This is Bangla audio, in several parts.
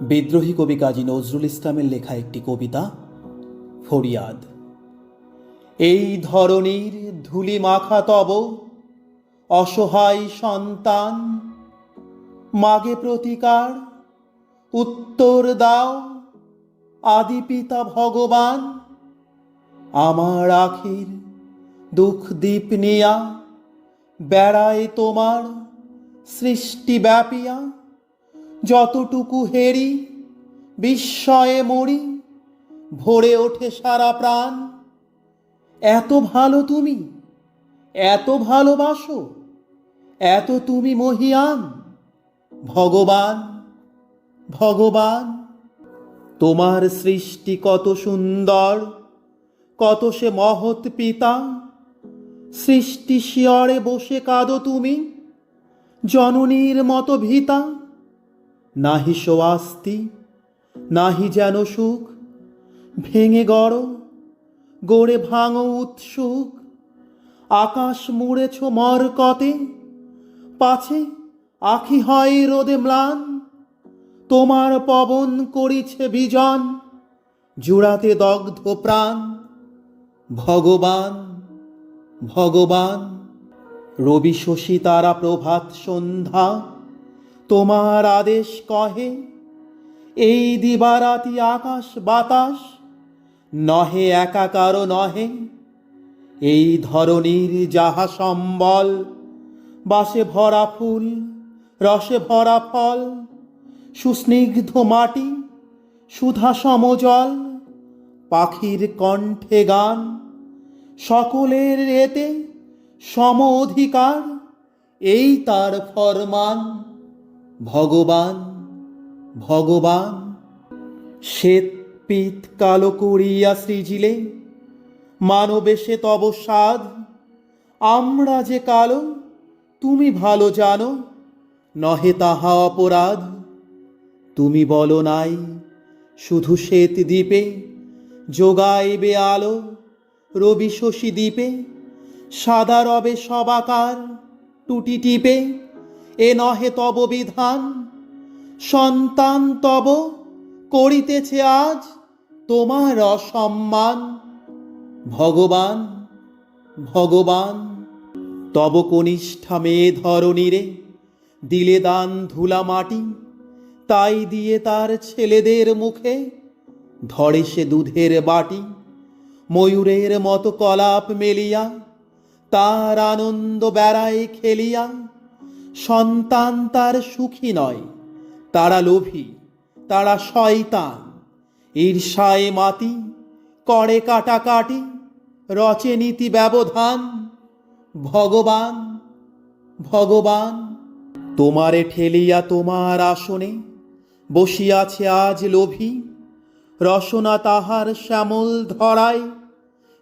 বিদ্রোহী কবি কাজী নজরুল ইসলামের লেখা একটি কবিতা ফরিয়াদ। এই ধরনীর ধুলি মাখা তব অসহায় সন্তান, মাগে প্রতিকার উত্তর দাও আদি পিতা ভগবান। আমার আখির দুঃখ দীপ নিয়া বেড়ায় তোমার সৃষ্টি ব্যাপিয়া, যতটুকু হেরি বিস্ময়ে মরি, ভরে ওঠে সারা প্রাণ। এত ভালো তুমি, এত ভালোবাসো, এত তুমি মহিয়ান। ভগবান ভগবান, তোমার সৃষ্টি কত সুন্দর, কত সে মহৎ পিতা। সৃষ্টি শিয়রে বসে কাঁদো তুমি, জননীর মতো ভীতা। নাহি সোয়াস্তি, নাহি যেন সুখ, ভেঙে গড়ে ভাঙো উৎসুক। আকাশ মুড়েছ মরকতে, পাছে আখি হয় রোদে ম্লান। তোমার পবন করিছে বিজন, জুড়াতে দগ্ধ প্রাণ। ভগবান ভগবান, রবি শশী তারা প্রভাত সন্ধ্যা তোমার আদেশ কহে। এই দিবারাতি আকাশ বাতাস নহে একাকারও নহে। এই ধরনীর যাহা সম্বল, বাসে ভরা ফুল রসে ভরা ফল। সুস্নিগ্ধ মাটি সুধা সমজল, পাখির কণ্ঠে গান। সকলের এতে সম অধিকার, এই তার ফরমান। ভগবান ভগবান, শ্বেত পিত কালো করিয়া সৃজিলে মানবে সে তব সাধ। আমরা যে কালো তুমি ভালো জানো, নহে তাহা অপরাধ। তুমি বলো নাই শুধু শ্বেত দ্বীপে যোগাইবে আলো, রবি শশী দ্বীপে সাদা রবে সবাকার টুটি টিপে। এ নহে তব বিধান, সন্তান তব করিতেছে আজ তোমার অসম্মান। ভগবান ভগবান, তব কনিষ্ঠা মেয়ে ধরণীরে দিলে দান ধুলা মাটি। তাই দিয়ে তার ছেলেদের মুখে ধরে সে দুধের বাটি। ময়ূরের মতো কলাপ মেলিয়া তার আনন্দ বেড়ায় খেলিয়া। সন্তান তার সুখী নয়, তারা লোভী, তারা শয়তান। ঈর্ষায় মাতি করে কাটাকাটি, রচে নীতি ব্যবধান। ভগবান ভগবান, তোমারে ঠেলিয়া তোমার আসনে বসিয়াছে আজ লোভী। রসনা তাহার শ্যামল ধরায়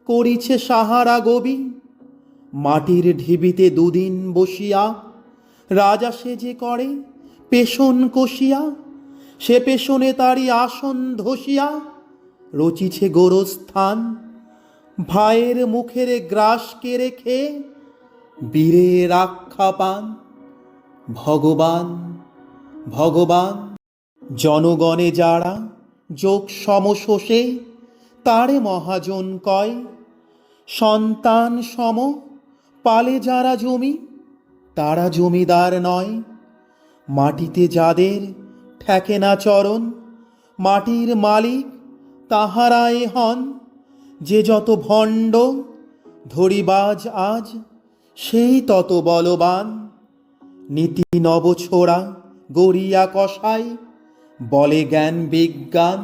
করিছে সাহারা গবি। মাটির ঢিবিতে দুদিন বসিয়া রাজা সেজে করে পেশন কষিয়া। সে পেশনে তারই আসন ধসিয়া রচিছে গোরস্থান। ভাইয়ের মুখের গ্রাস কেড়ে খেয়ে বীরের আখ্যা পান। ভগবান ভগবান, জনগণে যারা যোগ সমশোষে তারে মহাজন কয়। সন্তান সম পালে যারা জমি, তারা জমিদার নয়। মাটিতে যাদের ঠেকে না চরণ, মাটির মালিক তাহারাই হন। যে যত ভণ্ড ধরিবাজ আজ, সেই তত বলবান। নীতি নবছোড়া গড়িয়া কষাই, বলে জ্ঞান বিজ্ঞান।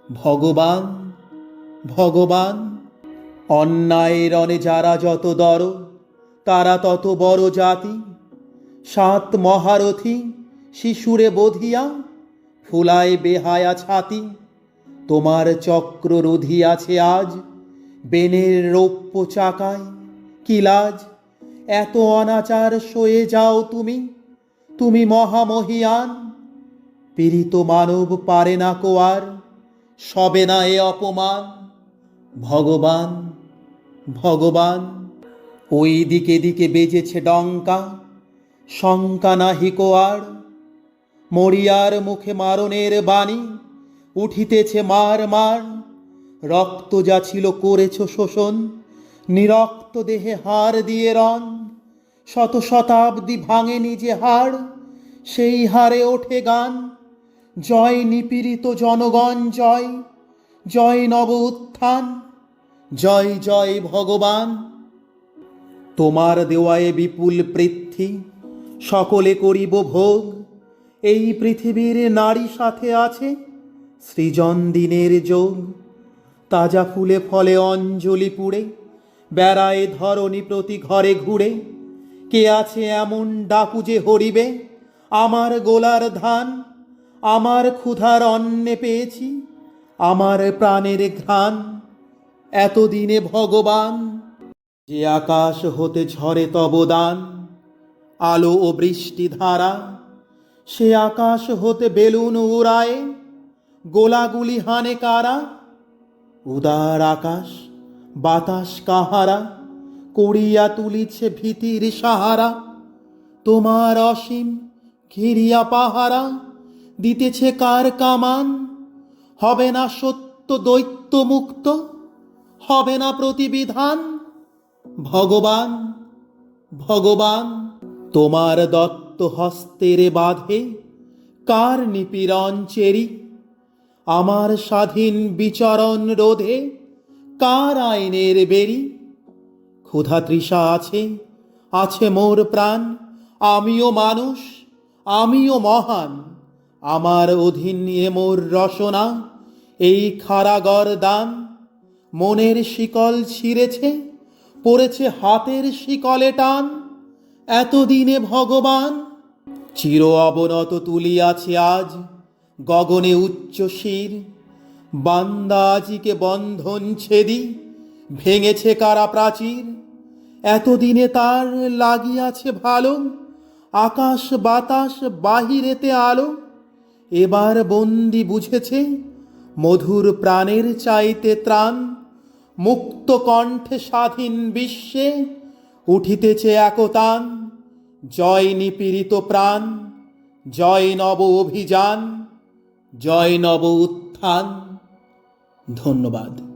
ভগবান ভগবান, অন্যায় রণে যারা যত দর, তারা তত বড় জাতি। সাত মহারথী শিশুরে বধিয়া ফুলায় বেহায়া ছাতি। তোমার চক্র রুধিয়াছে আজ বেনের রৌপ্য চাকায়। কি লাজ, এত অনাচার সয়ে যাও তুমি, তুমি মহামহিয়ান। পীড়িত মানব পারে না কোয়ার, সবে না এ অপমান। ভগবান ভগবান, ওই দিকে দিকে বেজেছে ডঙ্কা, শঙ্কা নাহি কোয়ার। মরিয়ার মুখে মারণের বাণী উঠিতেছে মার মার। রক্ত যা ছিল করেছ শোষণ, নিরক্ত দেহে হার দিয়ে রণ। শত শতাব্দী ভাঙে নিজে হার, সেই হারে ওঠে গান। জয় নিপীড়িত জনগণ জয়, জয় নব উত্থান, জয় জয় ভগবান। তোমার দেওয়ায় বিপুল পৃথ্বী, সকলে করিব ভোগ। এই পৃথিবীর নারী সাথে আছে সৃজন দিনের যোগ। তাজা ফুলে ফলে অঞ্জলি পুড়ে, বেড়ায় ধরণী প্রতি ঘরে ঘুরে। কে আছে এমন ডাকু যে হরিবে আমার গোলার ধান? আমার ক্ষুধার অন্নে পেয়েছি আমার প্রাণের ঘ্রাণ। এতদিনে ভগবান, যে আকাশ হতে ঝরে তব দান, আলো ও বৃষ্টি ধারা। সে আকাশ হতে বেলুন উড়ায়, গোলাগুলি হানে কারা? উদার আকাশ বাতাস কাহারা, করিয়া তুলিছে ভীতির সাহারা। তোমার অসীম ঘিরিয়া পাহারা, দিতেছে কার কামান? হবে না সত্য দৈত্য মুক্ত, হবে না প্রতিবিধান? ভগবান, ভগবান, তোমার দত্ত হস্তের বাঁধে কার নিপীড়ন চেরি? আমার স্বাধীন বিচরণ রোধে কার আইনের বেরি? ক্ষুধা তৃষা আছে, আছে মোর প্রাণ। আমিও মানুষ, আমিও মহান। আমার অধীন নিয়ে মোর রসনা, এই কারাগার দান। মনের শিকল ছিঁড়েছে, পড়েছে হাতের শিকলে টান। এতদিনে ভগবান, চির অবনত তুলিয়াছে আজ গগনে উচ্চ শির। বান্দা আজিকে বন্ধন ছেদি, ভেঙেছে কারা প্রাচীর। এতদিনে তার লাগিয়াছে ভালো, আকাশ বাতাস বাহিরেতে আলো। এবার বন্দি বুঝেছে মধুর প্রাণের চাইতে ত্রাণ। মুক্ত কণ্ঠে স্বাধীন বিশ্বে উঠিতেছে একতান। জয় নিপীড়িত প্রাণ, জয় নব অভিযান, জয় নব উত্থান। ধন্যবাদ।